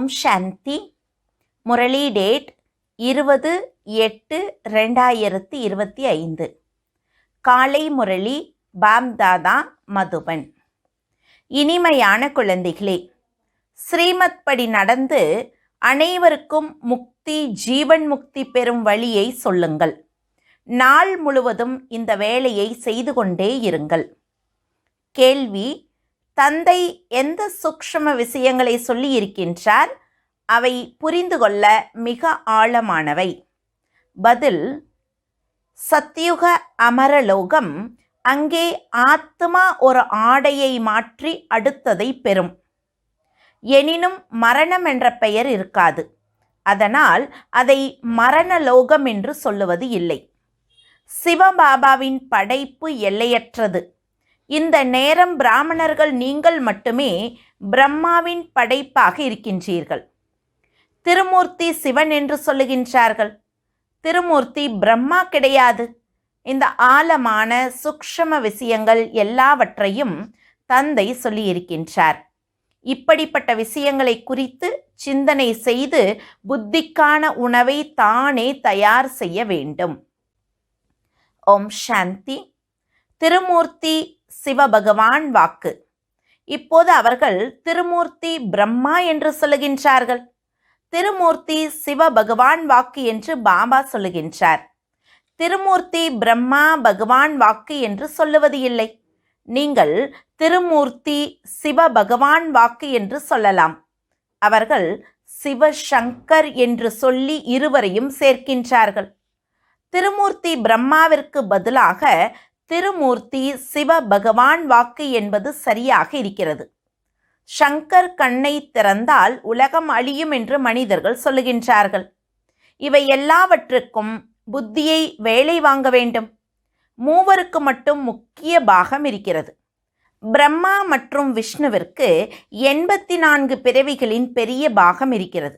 ஓம் சாந்தி. Murali date 20/8/2025. காலை முரளி பாப்தாதா மதுபன். இனிமையான குழந்தைகளே, ஸ்ரீமத் படி நடந்து அனைவருக்கும் முக்தி, ஜீவன் முக்தி பெறும் வழியை சொல்லுங்கள். நாள் முழுவதும் இந்த வேலையை செய்து கொண்டே இருங்கள். கேள்வி: தந்தை எந்த சூக்ஷ்ம விஷயங்களை சொல்லி இருக்கின்றார்? அவை புரிந்து கொள்ள மிக ஆழமானவை. பதில்: சத்யுக அமரலோகம். அங்கே ஆத்மா ஒரு ஆடையை மாற்றி அடுத்ததை பெறும். எனினும் மரணம் என்ற பெயர் இருக்காது. அதனால் அதை மரணலோகம் என்று சொல்லுவது இல்லை. சிவபாபாவின் படைப்பு எல்லையற்றது. இந்த நேரம் பிராமணர்கள் நீங்கள் மட்டுமே பிரம்மாவின் படைப்பாக இருக்கின்றீர்கள். திருமூர்த்தி சிவன் என்று சொல்லுகின்றார்கள். திருமூர்த்தி பிரம்மா கிடையாது. இந்த ஆழமான சூக்ஷ்ம விஷயங்கள் எல்லாவற்றையும் தந்தை சொல்லியிருக்கின்றார். இப்படிப்பட்ட விஷயங்களை குறித்து சிந்தனை செய்து புத்திக்கான உணவை தானே தயார் செய்ய வேண்டும். ஓம் சாந்தி. திருமூர்த்தி சிவபகவான் வாக்கு. இப்போது அவர்கள் திருமூர்த்தி பிரம்மா என்று சொல்லுகின்றார்கள். திருமூர்த்தி சிவபகவான் வாக்கு என்று பாபா சொல்லுகின்றார். திருமூர்த்தி பிரம்மா பகவான் வாக்கு என்று சொல்லுவது இல்லை. நீங்கள் திருமூர்த்தி சிவபகவான் வாக்கு என்று சொல்லலாம். அவர்கள் சிவசங்கர் என்று சொல்லி இருவரையும் சேர்க்கின்றார்கள். திருமூர்த்தி பிரம்மாவிற்கு பதிலாக திருமூர்த்தி சிவபகவான் வாக்கு என்பது சரியாக இருக்கிறது. சங்கர் கண்ணை திறந்தால் உலகம் அழியும் என்று மனிதர்கள் சொல்லுகின்றார்கள். இவை எல்லாவற்றுக்கும் புத்தியை வேலை வாங்க வேண்டும். மூவருக்கு மட்டும் முக்கிய பாகம் இருக்கிறது. பிரம்மா மற்றும் விஷ்ணுவிற்கு 84 பிறவிகளின் பெரிய பாகம் இருக்கிறது.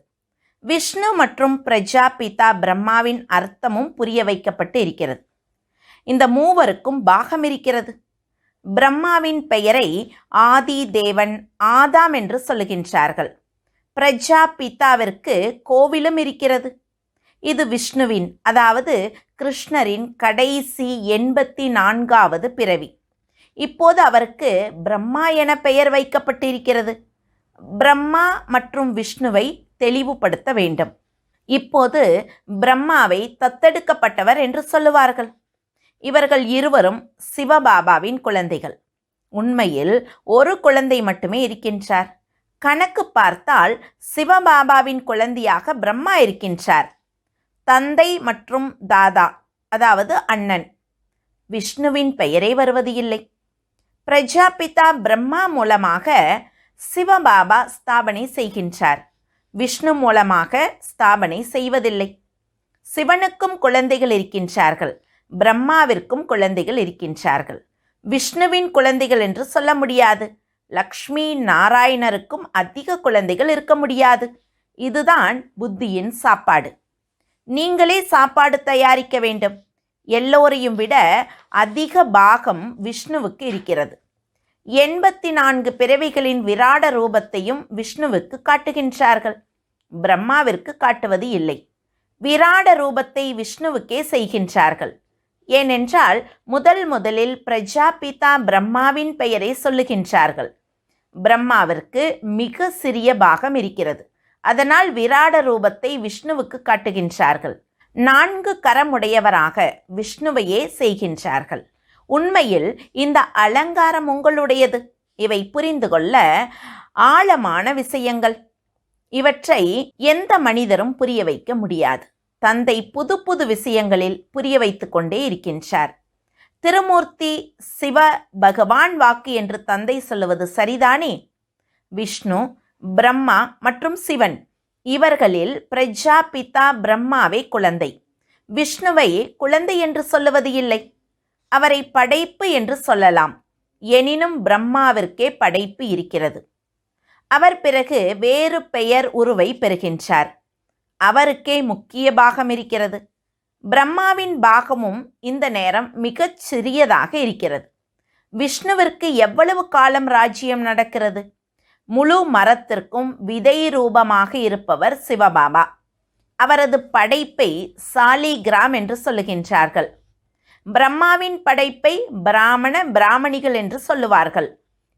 விஷ்ணு மற்றும் பிரஜாபிதா பிரம்மாவின் அர்த்தமும் புரிய வைக்கப்பட்டு இருக்கிறது. இந்த மூவருக்கும் பாகம் இருக்கிறது. பிரம்மாவின் பெயரை ஆதி தேவன், ஆதாம் என்று சொல்லுகின்றார்கள். பிரஜாபிதாவிற்கு கோவிலும் இருக்கிறது. இது விஷ்ணுவின், அதாவது கிருஷ்ணரின் கடைசி 84வது பிறவி. இப்போது அவருக்கு பிரம்மா என பெயர் வைக்கப்பட்டிருக்கிறது. பிரம்மா மற்றும் விஷ்ணுவை தெளிவுபடுத்த வேண்டும். இப்போது பிரம்மாவை தத்தெடுக்கப்பட்டவர் என்று சொல்லுவார்கள். இவர்கள் இருவரும் சிவபாபாவின் குழந்தைகள். உண்மையில் ஒரு குழந்தை மட்டுமே இருக்கின்றார். கணக்கு பார்த்தால் சிவபாபாவின் குழந்தையாக பிரம்மா இருக்கின்றார். தந்தை மற்றும் தாதா, அதாவது அண்ணன், விஷ்ணுவின் பெயரே வருவது இல்லை. பிரஜாபிதா பிரம்மா மூலமாக சிவபாபா ஸ்தாபனை செய்கின்றார். விஷ்ணு மூலமாக ஸ்தாபனை செய்வதில்லை. சிவனுக்கும் குழந்தைகள் இருக்கின்றார்கள். பிரம்மாவிற்கும் குழந்தைகள் இருக்கின்றார்கள். விஷ்ணுவின் குழந்தைகள் என்று சொல்ல முடியாது. லக்ஷ்மி நாராயணருக்கும் அதிக குழந்தைகள் இருக்க முடியாது. இதுதான் புத்தியின் சாப்பாடு. நீங்களே சாப்பாடு தயாரிக்க வேண்டும். எல்லோரையும் விட அதிக பாகம் விஷ்ணுவுக்கு இருக்கிறது. 84 பிறவிகளின் விராட ரூபத்தையும் விஷ்ணுவுக்கு காட்டுகின்றார்கள். பிரம்மாவிற்கு காட்டுவது இல்லை. விராட ரூபத்தை விஷ்ணுவுக்கே செய்கின்றார்கள். ஏனென்றால் முதலில் பிரஜாபிதா பிரம்மாவின் பெயரை சொல்லுகின்றார்கள். பிரம்மாவிற்கு மிக சிறிய பாகம் இருக்கிறது. அதனால் விராட ரூபத்தை விஷ்ணுவுக்கு காட்டுகின்றார்கள். 4 கரமுடையவராக விஷ்ணுவையே செய்கின்றார்கள். உண்மையில் இந்த அலங்காரம் உங்களுடையது. இவை புரிந்து கொள்ள ஆழமான விஷயங்கள். இவற்றை எந்த மனிதரும் புரிய வைக்க முடியாது. தந்தை புது புது விஷயங்களில் புரிய வைத்து கொண்டே இருக்கின்றார். திருமூர்த்தி சிவ பகவான் வாக்கு என்று தந்தை சொல்லுவது சரிதானே? விஷ்ணு, பிரம்மா மற்றும் சிவன், இவர்களில் பிரஜாபிதா பிரம்மாவே குழந்தை. விஷ்ணுவை குழந்தை என்று சொல்லுவது இல்லை. அவரை படைப்பு என்று சொல்லலாம். எனினும் பிரம்மாவிற்கே படைப்பு இருக்கிறது. அவர் பிறகு வேறு பெயர் உருவை பெறுகின்றார். அவருக்கே முக்கிய பாகம் இருக்கிறது. பிரம்மாவின் பாகமும் இந்த நேரம் மிகச் சிறியதாக இருக்கிறது. விஷ்ணுவிற்கு எவ்வளவு காலம் ராஜ்யம் நடக்கிறது? முழு மரத்திற்கும் விதை ரூபமாக இருப்பவர் சிவபாபா. அவரது படைப்பை சாலிகிராம் என்று சொல்லுகின்றார்கள். பிரம்மாவின் படைப்பை பிராமண பிராமணிகள் என்று சொல்லுவார்கள்.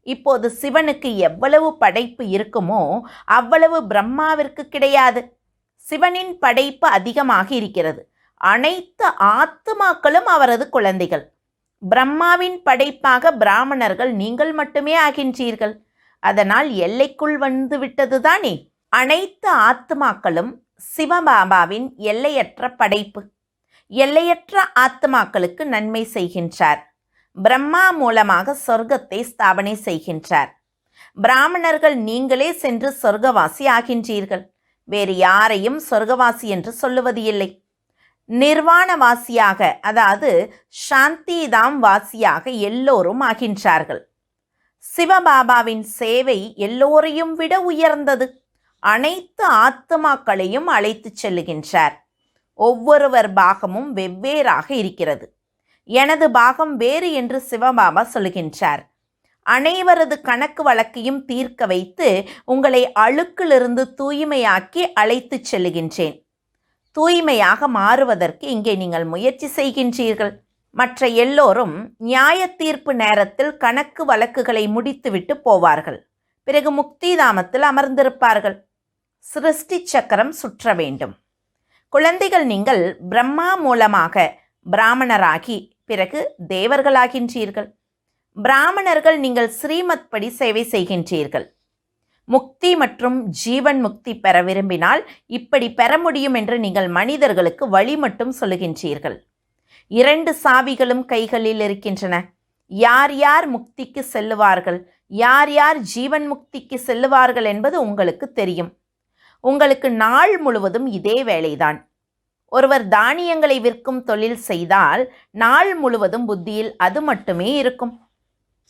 இப்போது சிவனுக்கு எவ்வளவு படைப்பு இருக்குமோ அவ்வளவு பிரம்மாவிற்கு கிடையாது. சிவனின் படைப்பு அதிகமாக இருக்கிறது. அனைத்து ஆத்துமாக்களும் அவரது குழந்தைகள். பிரம்மாவின் படைப்பாக பிராமணர்கள் நீங்கள் மட்டுமே ஆகின்றீர்கள். அதனால் எல்லைக்குள் வந்து விட்டதுதானே. அனைத்து ஆத்துமாக்களும் சிவபாபாவின் எல்லையற்ற படைப்பு. எல்லையற்ற ஆத்துமாக்களுக்கு நன்மை செய்கின்றார். பிரம்மா மூலமாக சொர்க்கத்தை ஸ்தாபனை செய்கின்றார். பிராமணர்கள் நீங்களே சென்று சொர்க்கவாசி ஆகின்றீர்கள். வேறு யாரையும் சொர்க்கவாசி என்று சொல்லுவது இல்லை. நிர்வாணவாசியாக, அதாவது சாந்திதாம் வாசியாக எல்லோரும் ஆகின்றார்கள். சிவபாபாவின் சேவை எல்லோரையும் விட உயர்ந்தது. அனைத்து ஆத்மாக்களையும் அழைத்து செல்லுகின்றார். ஒவ்வொருவர் பாகமும் வெவ்வேறாக இருக்கிறது. எனது பாகம் வேறு என்று சிவபாபா சொல்லுகின்றார். அனைவரது கணக்கு வழக்கையும் தீர்க்க வைத்து உங்களை அழுக்கிலிருந்து தூய்மையாக்கி அழைத்து செல்லுகின்றேன். தூய்மையாக மாறுவதற்கு இங்கே நீங்கள் முயற்சி செய்கின்றீர்கள். மற்ற எல்லோரும் நியாய தீர்ப்பு நேரத்தில் கணக்கு வழக்குகளை முடித்துவிட்டு போவார்கள். பிறகு முக்திதாமத்தில் அமர்ந்திருப்பார்கள். சிருஷ்டி சக்கரம் சுற்ற வேண்டும். குழந்தைகள், நீங்கள் பிரம்மா மூலமாக பிராமணராகி பிறகு தேவர்களாகின்றீர்கள். பிராமணர்கள் நீங்கள் ஸ்ரீமத் படி சேவை செய்கின்றீர்கள். முக்தி மற்றும் ஜீவன் முக்தி பெற விரும்பினால் இப்படி பெற முடியும் என்று நீங்கள் மனிதர்களுக்கு வழி மட்டும் சொல்லுகின்றீர்கள். 2 சாவிகளும் கைகளில் இருக்கின்றன. யார் யார் முக்திக்கு செல்லுவார்கள், யார் யார் ஜீவன் முக்திக்கு செல்லுவார்கள் என்பது உங்களுக்கு தெரியும். உங்களுக்கு நாள் முழுவதும் இதே வேலைதான். ஒருவர் தானியங்களை விற்கும் தொழில் செய்தால் நாள் முழுவதும் புத்தியில் அது மட்டுமே இருக்கும்.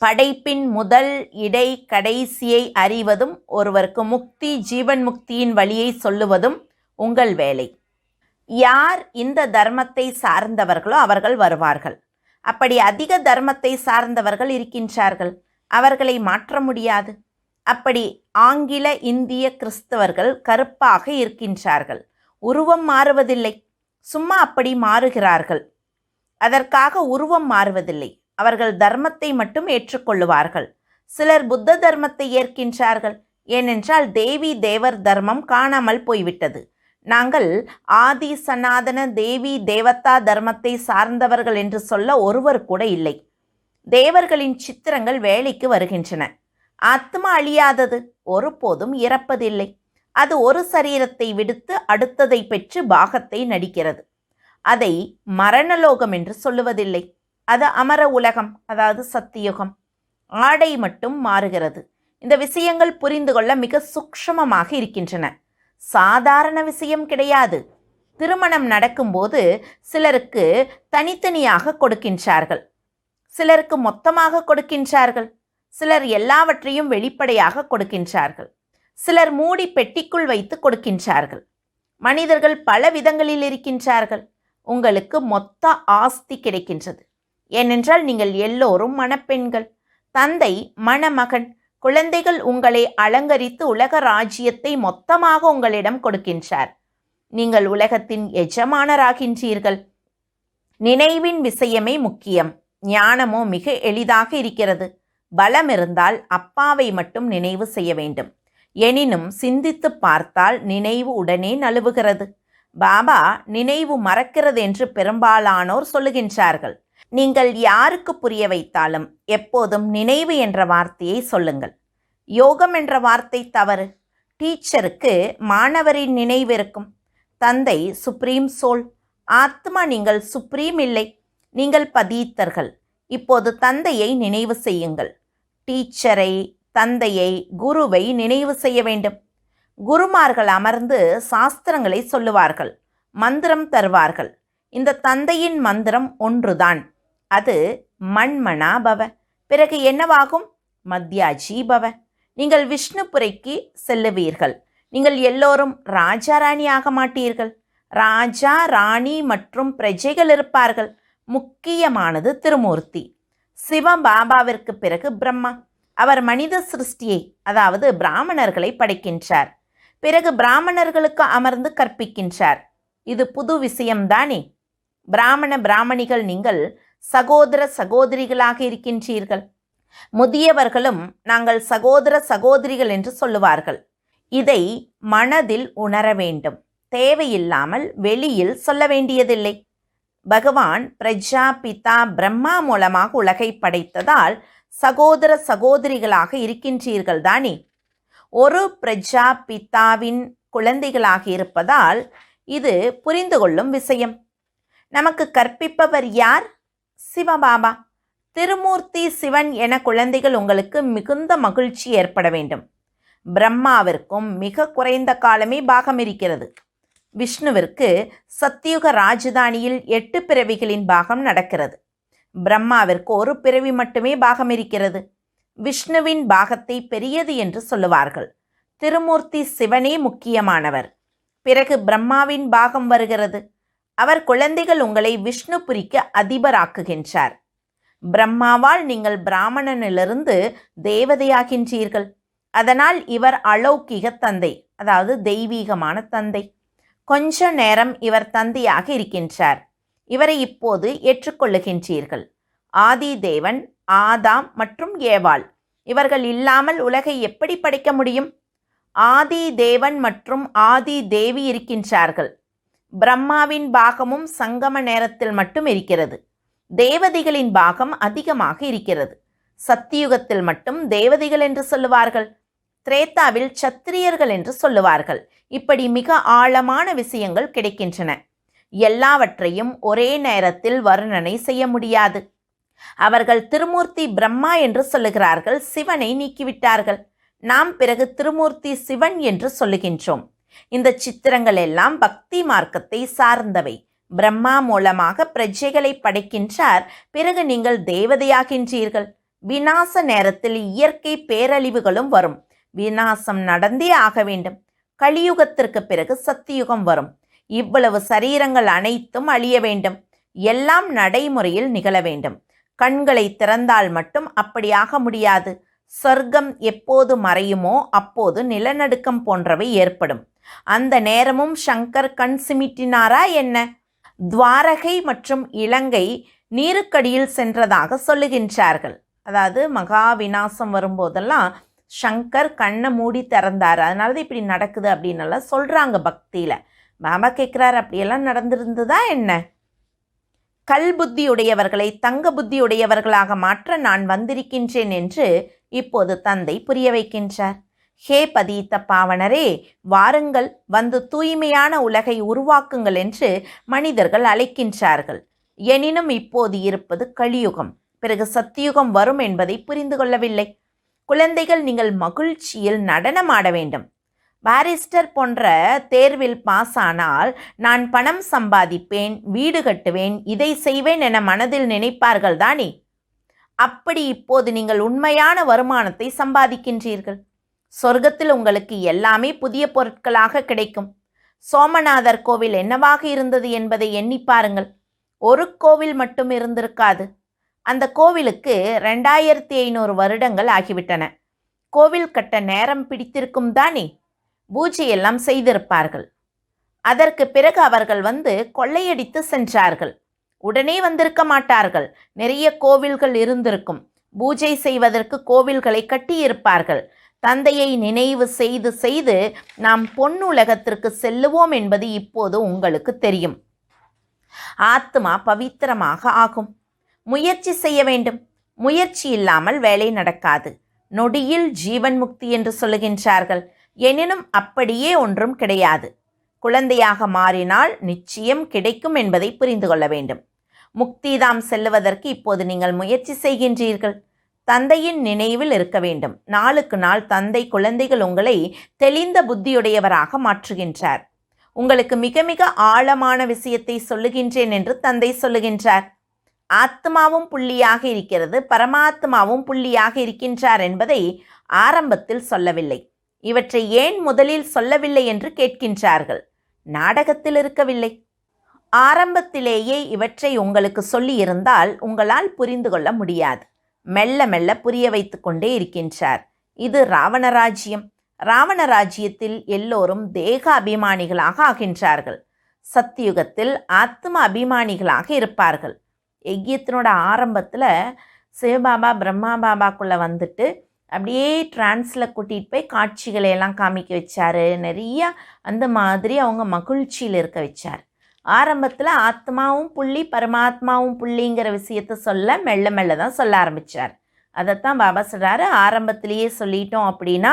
படைப்பின் முதல் இடை கடைசியை அறிவதும் ஒருவருக்கு முக்தி ஜீவன் முக்தியின் வழியை சொல்லுவதும் உங்கள் வேலை. யார் இந்த தர்மத்தை சார்ந்தவர்களோ அவர்கள் வருவார்கள். அப்படி அதிக தர்மத்தை சார்ந்தவர்கள் இருக்கின்றார்கள். அவர்களை மாற்ற முடியாது. அப்படி ஆங்கில இந்திய கிறிஸ்தவர்கள் கருப்பாக இருக்கின்றார்கள். உருவம் மாறுவதில்லை, சும்மா அப்படி மாறுகிறார்கள். அதற்காக உருவம் மாறுவதில்லை. அவர்கள் தர்மத்தை மட்டும் ஏற்றுக்கொள்ளுவார்கள். சிலர் புத்த தர்மத்தை ஏற்கின்றார்கள். ஏனென்றால் தேவி தேவர் தர்மம் காணாமல் போய்விட்டது. நாங்கள் ஆதி சனாதன தேவி தேவதா தர்மத்தை சார்ந்தவர்கள் என்று சொல்ல ஒருவர் கூட இல்லை. தேவர்களின் சித்திரங்கள் வேலைக்கு வருகின்றன. ஆத்மா அழியாதது, ஒருபோதும் இறப்பதில்லை. அது ஒரு சரீரத்தை விடுத்து அடுத்ததை பெற்று பாகத்தை நடிக்கிறது. அதை மரணலோகம் என்று சொல்லுவதில்லை. அது அமர உலகம், அதாவது சத்தியுகம். ஆடை மட்டும் மாறுகிறது. இந்த விஷயங்கள் புரிந்து கொள்ள மிக சூக்ஷ்மமாக இருக்கின்றன. சாதாரண விஷயம் கிடையாது. திருமணம் நடக்கும்போது சிலருக்கு தனித்தனியாக கொடுக்கின்றார்கள், சிலருக்கு மொத்தமாக கொடுக்கின்றார்கள், சிலர் எல்லாவற்றையும் வெளிப்படையாக கொடுக்கின்றார்கள், சிலர் மூடி பெட்டிக்குள் வைத்து கொடுக்கின்றார்கள். மனிதர்கள் பல விதங்களில் இருக்கின்றார்கள். உங்களுக்கு மொத்த ஆஸ்தி கிடைக்கின்றது. ஏனென்றால் நீங்கள் எல்லோரும் மணப்பெண்கள். தந்தை மணமகன். குழந்தைகள் உங்களை அலங்கரித்து உலக ராஜ்யத்தை மொத்தமாக உங்களிடம் கொடுக்கின்றார். நீங்கள் உலகத்தின் எஜமானராகின்றீர்கள். நினைவின் விஷயமே முக்கியம். ஞானமோ மிக எளிதாக இருக்கிறது. பலம் இருந்தால் அப்பாவை மட்டும் நினைவு செய்ய வேண்டும். எனினும் சிந்தித்து பார்த்தால் நினைவு உடனே நழுவுகிறது. பாபா நினைவு மறக்கிறது என்று பெரும்பாலானோர் சொல்லுகின்றார்கள். நீங்கள் யாருக்கு புரிய வைத்தாலும் எப்போதும் நினைவு என்ற வார்த்தையை சொல்லுங்கள். யோகம் என்ற வார்த்தை தவறு. டீச்சருக்கு மாணவரின் நினைவு இருக்கும். தந்தை சுப்ரீம் சோல். ஆத்மா நீங்கள் சுப்ரீம் இல்லை, நீங்கள் பதீத்தர்கள். இப்போது தந்தையை நினைவு செய்யுங்கள். டீச்சரை, தந்தையை, குருவை நினைவு செய்ய வேண்டும். குருமார்கள் அமர்ந்து சாஸ்திரங்களை சொல்லுவார்கள், மந்திரம் தருவார்கள். இந்த தந்தையின் மந்திரம் ஒன்றுதான். அது மண்மனா பவ. பிறகு என்னவாகும்? மத்யாஜி பவ. நீங்கள் விஷ்ணுபுரைக்கு செல்லுவீர்கள். நீங்கள் எல்லோரும் ராஜா ராணி ஆக மாட்டீர்கள். ராஜா ராணி மற்றும் பிரஜைகள் இருப்பார்கள். முக்கியமானது திருமூர்த்தி. சிவபாபாவிற்கு பிறகு பிரம்மா. அவர் மனித சிருஷ்டியை, அதாவது பிராமணர்களை படைக்கின்றார். பிறகு பிராமணர்களுக்கு அமர்ந்து கற்பிக்கின்றார். இது புது விஷயம்தானே? பிராமணிகள் நீங்கள் சகோதர சகோதரிகளாக இருக்கின்றீர்கள். முதியவர்களும் நாங்கள் சகோதர சகோதரிகள் என்று சொல்லுவார்கள். இதை மனதில் உணர வேண்டும். தேவையில்லாமல் வெளியில் சொல்ல வேண்டியதில்லை. பகவான் பிரஜாபிதா பிரம்மா மூலமாக உலகை படைத்ததால் சகோதர சகோதரிகளாக இருக்கின்றீர்கள் தானே? ஒரு பிரஜாபிதாவின் குழந்தைகளாக இருப்பதால் இது புரிந்து கொள்ளும் விஷயம். நமக்கு கற்பிப்பவர் யார்? சிவபாபா. திருமூர்த்தி சிவன் என குழந்தைகள் உங்களுக்கு மிகுந்த மகிழ்ச்சி ஏற்பட வேண்டும். பிரம்மாவிற்கும் மிக குறைந்த காலமே பாகம் இருக்கிறது. விஷ்ணுவிற்கு சத்தியுக ராஜதானியில் 8 பிறவிகளின் பாகம் நடக்கிறது. பிரம்மாவிற்கு ஒரு பிறவி மட்டுமே பாகம் இருக்கிறது. விஷ்ணுவின் பாகத்தை பெரியது என்று சொல்லுவார்கள். திருமூர்த்தி சிவனே முக்கியமானவர். பிறகு பிரம்மாவின் பாகம் வருகிறது. அவர் குழந்தைகள் உங்களை விஷ்ணுபுரிக்கு அதிபராக்குகின்றார். பிரம்மாவால் நீங்கள் பிராமணனிலிருந்து தேவதையாகின்றீர்கள். அதனால் இவர் அலௌகிக தந்தை, அதாவது தெய்வீகமான தந்தை. கொஞ்ச நேரம் இவர் தந்தையாக இருக்கின்றார். இவரை இப்போது ஏற்றுக்கொள்ளுகின்றீர்கள். ஆதி தேவன், ஆதாம் மற்றும் ஏவாள் இவர்கள் இல்லாமல் உலகை எப்படி படைக்க முடியும்? ஆதி தேவன் மற்றும் ஆதி தேவி இருக்கின்றார்கள். பிரம்மாவின் பாகமும் சங்கம நேரத்தில் மட்டும் இருக்கிறது. தேவதைகளின் பாகம் அதிகமாக இருக்கிறது. சத்தியுகத்தில் மட்டும் தேவதைகள் என்று சொல்லுவார்கள். திரேதாவில் சத்திரியர்கள் என்று சொல்லுவார்கள். இப்படி மிக ஆழமான விஷயங்கள் கிடைக்கின்றன. எல்லாவற்றையும் ஒரே நேரத்தில் வர்ணனை செய்ய முடியாது. அவர்கள் திருமூர்த்தி பிரம்மா என்று சொல்லுகிறார்கள். சிவனை நீக்கிவிட்டார்கள். நாம் பிறகு திருமூர்த்தி சிவன் என்று சொல்லுகின்றோம். இந்த சித்திரங்கள் எல்லாம் பக்தி மார்க்கத்தை சார்ந்தவை. பிரம்மா மூலமாக பிரஜைகளை படைக்கின்றார். பிறகு நீங்கள் தேவதையாகின்றீர்கள். விநாச நேரத்தில் இயற்கை பேரழிவுகளும் வரும். விநாசம் நடந்தே ஆக வேண்டும். கலியுகத்திற்கு பிறகு சத்தியுகம் வரும். இவ்வளவு சரீரங்கள் அனைத்தும் அழிய வேண்டும். எல்லாம் நடைமுறையில் நிகழ வேண்டும். கண்களை திறந்தால் மட்டும் அப்படியாக முடியாது. சொர்க்கம் எப்போது மறையுமோ அப்போது நிலநடுக்கம் போன்றவை ஏற்படும். அந்த நேரமும் சங்கர் கண் சிமிட்டினாரா என்ன? துவாரகை மற்றும் இலங்கை நீருக்கடியில் சென்றதாக சொல்லுகின்றார்கள். அதாவது மகா விநாசம் வரும்போதெல்லாம் சங்கர் கண்ணை மூடி திறந்தார். அதனால தான் இப்படி நடக்குது அப்படின்னு எல்லாம் சொல்கிறாங்க பக்தியில். பாபா கேட்குறாரு, அப்படியெல்லாம் நடந்திருந்ததா என்ன? கல் புத்தியுடையவர்களை தங்க புத்தியுடையவர்களாக மாற்ற நான் வந்திருக்கின்றேன் என்று இப்போது தந்தை புரிய வைக்கின்றார். ஹே பதீத்த பாவனரே, வாருங்கள், வந்து தூய்மையான உலகை உருவாக்குங்கள் என்று மனிதர்கள் அழைக்கின்றார்கள். எனினும் இப்போது இருப்பது கலியுகம். பிறகு சத்தியுகம் வரும் என்பதை புரிந்து கொள்ளவில்லை. குழந்தைகள், நீங்கள் மகிழ்ச்சியில் நடனமாட வேண்டும். பாரிஸ்டர் போன்ற தேர்வில் பாஸ் ஆனால் நான் பணம் சம்பாதிப்பேன், வீடு கட்டுவேன், இதை செய்வேன் என மனதில் நினைப்பார்கள் தானே? அப்படி இப்போது நீங்கள் உண்மையான வருமானத்தை சம்பாதிக்கின்றீர்கள். சொர்க்கத்தில் உங்களுக்கு எல்லாமே புதிய பொருட்களாக கிடைக்கும். சோமநாதர் கோவில் என்னவாக இருந்தது என்பதை எண்ணி பாருங்கள். ஒரு கோவில் மட்டும் இருந்திருக்காது. அந்த கோவிலுக்கு 2500 வருடங்கள் ஆகிவிட்டன. கோவில் கட்ட நேரம் பிடித்திருக்கும் தானே? பூஜையெல்லாம் செய்திருப்பார்கள். அதற்கு பிறகு அவர்கள் வந்து கொள்ளையடித்து சென்றார்கள். உடனே வந்திருக்க மாட்டார்கள். நிறைய கோவில்கள் இருந்திருக்கும். பூஜை செய்வதற்கு கோவில்களை கட்டியிருப்பார்கள். தந்தையை நினைவு செய்து செய்து நாம் பொன்னுலகத்திற்கு செல்லுவோம் என்பது இப்போது உங்களுக்கு தெரியும். ஆத்மா பவித்திரமாக ஆகும். முயற்சி செய்ய வேண்டும். முயற்சி இல்லாமல் வேலை நடக்காது. நொடியில் ஜீவன் முக்தி என்று சொல்லுகின்றார்கள். எனினும் அப்படியே ஒன்றும் கிடையாது. குழந்தையாக மாறினால் நிச்சயம் கிடைக்கும் என்பதை புரிந்து கொள்ள வேண்டும். முக்திதாம் செல்லுவதற்கு இப்போது நீங்கள் முயற்சி செய்கின்றீர்கள். தந்தையின் நினைவில் இருக்க வேண்டும். நாளுக்கு நாள் தந்தை குழந்தைகள் உங்களை தெளிந்த புத்தியுடையவராக மாற்றுகின்றார். உங்களுக்கு மிக மிக ஆழமான விஷயத்தை சொல்லுகின்றேன் என்று தந்தை சொல்லுகின்றார். ஆத்மாவும் புள்ளியாக இருக்கிறது, பரமாத்மாவும் புள்ளியாக இருக்கின்றார் என்பதை ஆரம்பத்தில் சொல்லவில்லை. இவற்றை ஏன் முதலில் சொல்லவில்லை என்று கேட்கின்றார்கள். நாடகத்தில் இருக்கவில்லை. ஆரம்பத்திலேயே இவற்றை உங்களுக்கு சொல்லியிருந்தால் உங்களால் புரிந்து கொள்ள முடியாது. மெல்ல மெல்ல புரிய வைத்து கொண்டே இருக்கின்றார். இது ராவண ராஜ்யம். ராவண ராஜ்யத்தில் எல்லோரும் தேக அபிமானிகளாக ஆகின்றார்கள். சத்தியுகத்தில் ஆத்ம அபிமானிகளாக இருப்பார்கள். யஜ்யத்தினோட ஆரம்பத்தில் சிவபாபா பிரம்மா பாபாக்குள்ளே வந்துட்டு அப்படியே டிரான்ஸில் கூட்டிகிட்டு போய் காட்சிகளை எல்லாம் காமிக்க வச்சார். நிறையா அந்த மாதிரி அவங்க மகிழ்ச்சியில் இருக்க வச்சார். ஆரம்பத்தில் ஆத்மாவும் புள்ளி பரமாத்மாவும் புள்ளிங்கிற விஷயத்த சொல்ல மெல்ல மெல்ல தான் சொல்ல ஆரம்பித்தார். அதைத்தான் பாபா சொல்கிறாரு, ஆரம்பத்திலேயே சொல்லிட்டோம் அப்படின்னா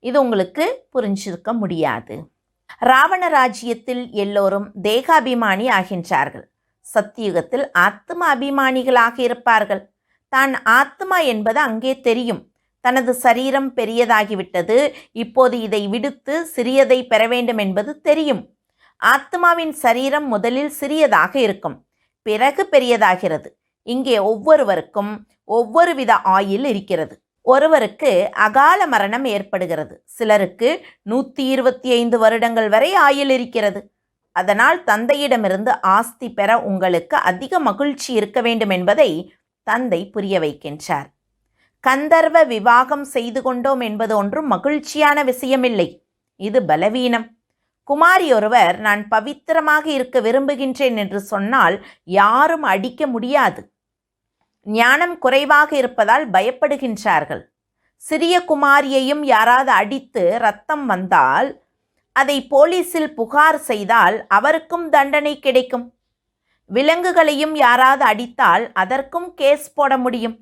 இது உங்களுக்கு புரிஞ்சிருக்க முடியாது. ராவண ராஜ்யத்தில் எல்லோரும் தேகாபிமானி ஆகின்றார்கள். சத்தியுகத்தில் ஆத்ம அபிமானிகளாக இருப்பார்கள். தான் ஆத்மா என்பது அங்கே தெரியும். தனது சரீரம் பெரியதாகிவிட்டது, இப்போது இதை விடுத்து சிறியதை பெற வேண்டும் என்பது தெரியும். ஆத்மாவின் சரீரம் முதலில் சிறியதாக இருக்கும், பிறகு பெரியதாகிறது. இங்கே ஒவ்வொருவருக்கும் ஒவ்வொரு வித ஆயுள் இருக்கிறது. ஒருவருக்கு அகால மரணம் ஏற்படுகிறது, சிலருக்கு 125 வருடங்கள் வரை ஆயுள் இருக்கிறது. அதனால் தந்தையிடமிருந்து ஆஸ்தி பெற உங்களுக்கு அதிக மகிழ்ச்சி இருக்க வேண்டும் என்பதை தந்தை புரிய வைக்கின்றார். கந்தர்வ விவாகம் செய்து கொண்டோம் என்பது ஒன்றும் மகிழ்ச்சியான விஷயமில்லை, இது பலவீனம். குமாரி ஒருவர் நான் பவித்திரமாக இருக்க விரும்புகின்றேன் என்று சொன்னால் யாரும் அடிக்க முடியாது. ஞானம் குறைவாக இருப்பதால் பயப்படுகின்றார்கள். சிறிய குமாரியையும் யாராவது அடித்து இரத்தம் வந்தால் அதை போலீஸில் புகார் செய்தால் அவருக்கும் தண்டனை கிடைக்கும். விலங்குகளையும் யாராவது அடித்தால் அதற்கும் கேஸ் போட முடியும்,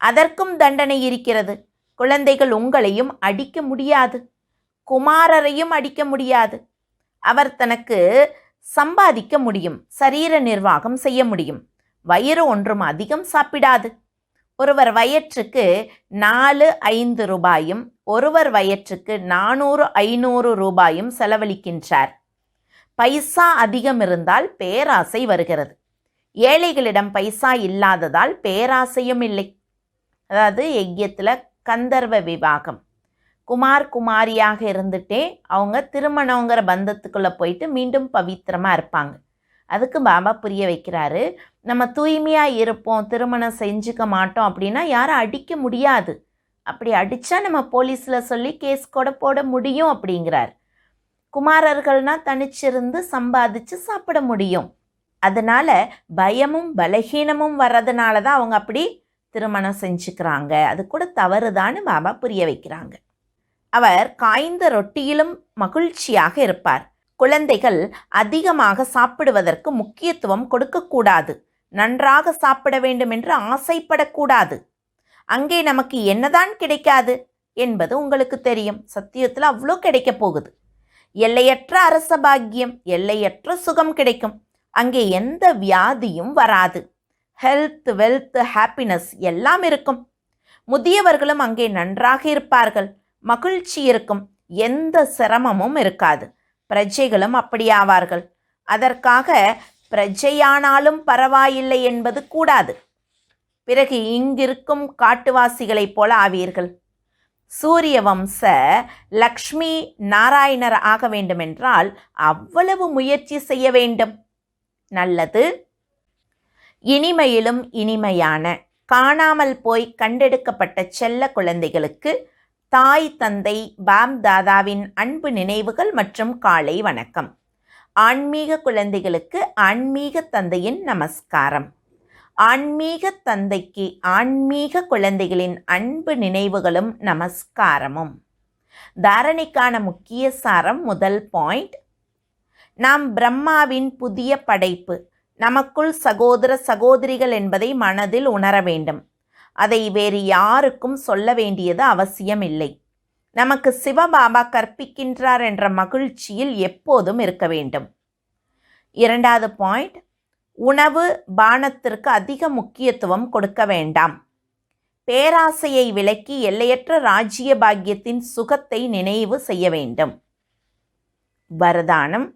அதற்கும் தண்டனை இருக்கிறது. குழந்தைகள் உங்களையும் அடிக்க முடியாது, குமாரரையும் அடிக்க முடியாது. அவர் தனக்கு சம்பாதிக்க முடியும், சரீர நிர்வாகம் செய்ய முடியும். வயிறு ஒன்றும் அதிகம் சாப்பிடாது. ஒருவர் வயிற்றுக்கு 4-5 ரூபாயும் ஒருவர் வயிற்றுக்கு 400-500 ரூபாயும் செலவழிக்கின்றார். பைசா அதிகம் இருந்தால் பேராசை வருகிறது. ஏழைகளிடம் பைசா இல்லாததால் பேராசையும் இல்லை. அதாவது யஜ்யத்தில் கந்தர்வ விவாகம், குமார் குமாரியாக இருந்துட்டே அவங்க திருமணங்கிற பந்தத்துக்குள்ளே போயிட்டு மீண்டும் பவித்திரமாக இருப்பாங்க. அதுக்கு பாபா புரிய வைக்கிறாரு, நம்ம தூய்மையாக இருப்போம், திருமணம் செஞ்சுக்க மாட்டோம் அப்படின்னா யாரும் அடிக்க முடியாது. அப்படி அடித்தா நம்ம போலீஸில் சொல்லி கேஸ் கூட போட முடியும் அப்படிங்கிறார். குமாரர்கள்னால் தனிச்சிருந்து சம்பாதிச்சு சாப்பிட முடியும். அதனால் பயமும் பலகீனமும் வர்றதுனால தான் அவங்க அப்படி திருமணம் செஞ்சுக்கிறாங்க. அது கூட தவறுதான்னு பாபா புரிய வைக்கிறாங்க. அவர் காய்ந்த ரொட்டியிலும் மகிழ்ச்சியாக இருப்பார். குழந்தைகள் அதிகமாக சாப்பிடுவதற்கு முக்கியத்துவம் கொடுக்கக்கூடாது, நன்றாக சாப்பிட வேண்டும் என்று ஆசைப்படக்கூடாது. அங்கே நமக்கு என்னதான் கிடைக்காது என்பது உங்களுக்கு தெரியும். சத்தியத்தில் அவ்வளோ கிடைக்க போகுது. எல்லையற்ற அரச பாக்கியம், எல்லையற்ற சுகம் கிடைக்கும். அங்கே எந்த வியாதியும் வராது. ஹெல்த், வெல்த், ஹாப்பினஸ் எல்லாம் இருக்கும். முதியவர்களும் அங்கே நன்றாக இருப்பார்கள், மகிழ்ச்சி இருக்கும், எந்த சிரமமும் இருக்காது. பிரஜைகளும் அப்படியாவார்கள். அதற்காக பிரஜையானாலும் பரவாயில்லை என்பது கூடாது. பிறகு இங்கிருக்கும் காட்டுவாசிகளைப் போல ஆவீர்கள். சூரிய வம்ச லக்ஷ்மி நாராயணர் ஆக வேண்டுமென்றால் அவ்வளவு முயற்சி செய்ய வேண்டும். நல்லது. இனிமையிலும் இனிமையான காணாமல் போய் கண்டெடுக்கப்பட்ட செல்ல குழந்தைகளுக்கு தாய் தந்தை பாப் தாதாவின் அன்பு நினைவுகள் மற்றும் காலை வணக்கம். ஆன்மீக குழந்தைகளுக்கு ஆன்மீக தந்தையின் நமஸ்காரம். ஆன்மீக தந்தைக்கு ஆன்மீக குழந்தைகளின் அன்பு நினைவுகளும் நமஸ்காரமும். தாரணைக்கான முக்கிய சாரம். முதல் பாயிண்ட், நாம் பிரம்மாவின் புதிய படைப்பு. நமக்குள் சகோதர சகோதரிகள் என்பதை மனதில் உணர வேண்டும். அதை வேறு யாருக்கும் சொல்ல வேண்டியது அவசியமில்லை. நமக்கு சிவபாபா கற்பிக்கின்றார் என்ற மகிழ்ச்சியில் எப்போதும் இருக்க வேண்டும். இரண்டாவது பாயிண்ட், உணவு பானத்திற்கு அதிக முக்கியத்துவம் கொடுக்க வேண்டாம். பேராசையை விலக்கி எல்லையற்ற ராஜ்ய பாக்கியத்தின் சுகத்தை நினைவு செய்ய வேண்டும். வரதானம்,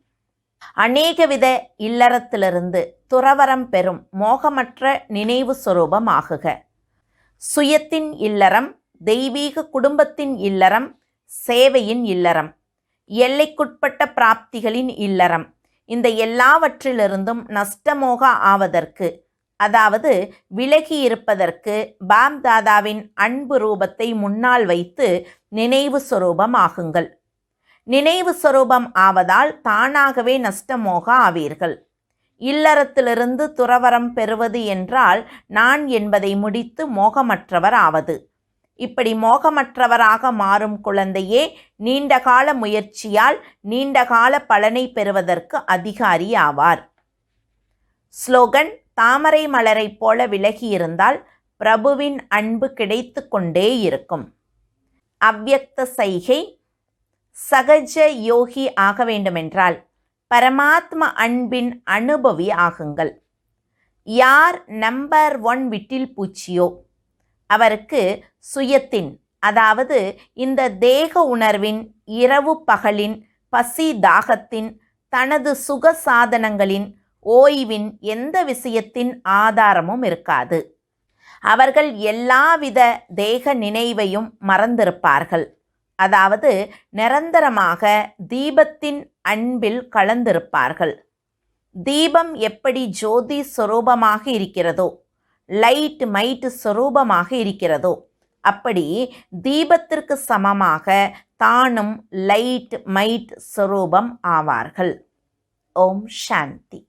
அநேகவித இல்லறத்திலிருந்து துறவரம் பெறும் மோகமற்ற நினைவு சொரூபம் ஆகுக. சுயத்தின் இல்லறம், தெய்வீக குடும்பத்தின் இல்லறம், சேவையின் இல்லறம், எல்லைக்குட்பட்ட பிராப்திகளின் இல்லறம், இந்த எல்லாவற்றிலிருந்தும் நஷ்டமோக ஆவதற்கு, அதாவது விலகி இருப்பதற்கு பாப் தாதாவின் அன்பு ரூபத்தை முன்னால் வைத்து நினைவு சொரூபம் ஆகுங்கள். நினைவு சொரூபம் ஆவதால் தானாகவே நஷ்டமோக ஆவீர்கள். இல்லறத்திலிருந்து துறவரம் பெறுவது என்றால் நான் என்பதை முடித்து மோகமற்றவர் ஆவது. இப்படி மோகமற்றவராக மாறும் குழந்தையே நீண்டகால முயற்சியால் நீண்டகால பலனை பெறுவதற்கு அதிகாரி ஆவார். ஸ்லோகன்: தாமரை மலரைப் போல விலகியிருந்தால் பிரபுவின் அன்பு கிடைத்து கொண்டே இருக்கும். அவ்யக்த சைகை: சகஜ யோகி ஆக வேண்டுமென்றால் பரமாத்ம அன்பின் அனுபவி ஆகுங்கள். யார் நம்பர் 1 விட்டில் பூச்சியோ அவருக்கு சுயத்தின், அதாவது இந்த தேக உணர்வின், இரவு பகலின், பசி தாகத்தின், தனது சுக சாதனங்களின், ஓய்வின் எந்த விஷயத்தின் ஆதாரமும் இருக்காது. அவர்கள் எல்லாவித தேக நினைவையும் மறந்திருப்பார்கள். அதாவது நிரந்தரமாக தீபத்தின் அன்பில் கலந்திருப்பார்கள். தீபம் எப்படி ஜோதி சொரூபமாக இருக்கிறதோ, லைட் மைட் சொரூபமாக இருக்கிறதோ, அப்படி தீபத்திற்கு சமமாக தானும் லைட் மைட் சொரூபம் ஆவார்கள். ஓம் சாந்தி.